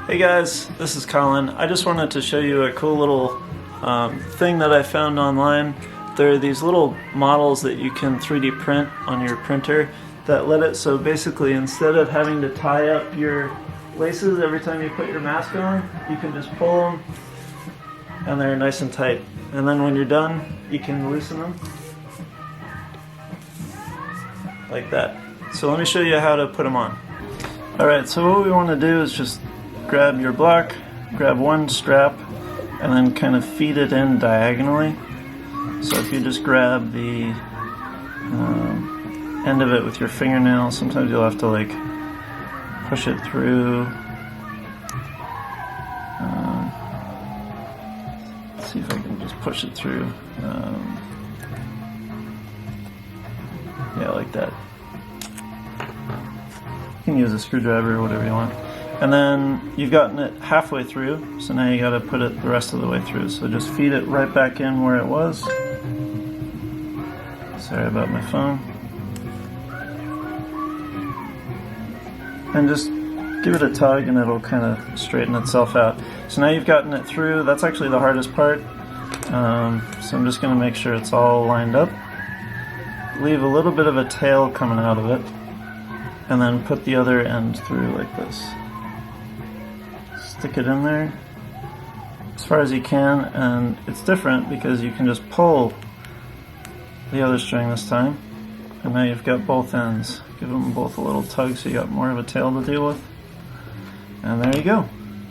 Hey guys, this is Colin. I just wanted to show you a cool little thing that I found online. There are these little models that you can 3D print on your printer that let it so basically instead of having to tie up your laces every time you put your mask on, you can just pull them and they're nice and tight. And then when you're done, you can loosen them like that. So let me show you how to put them on. Alright, so what we want to do is just grab your block, grab one strap, and then kind of feed it in diagonally. So if you just grab the end of it with your fingernail, sometimes you'll have to like push it through. Let's see if I can just push it through. Yeah, like that. You can use a screwdriver or whatever you want. And then you've gotten it halfway through, so now you got to put it the rest of the way through. So just feed it right back in where it was. Sorry about my phone. And just give it a tug and it'll kind of straighten itself out. So now you've gotten it through. That's actually the hardest part. So I'm just going to make sure it's all lined up. Leave a little bit of a tail coming out of it. And then put the other end through like this. Stick it in there as far as you can, and it's different because you can just pull the other string this time, and now you've got both ends. Give them both a little tug so you got more of a tail to deal with, and there you go.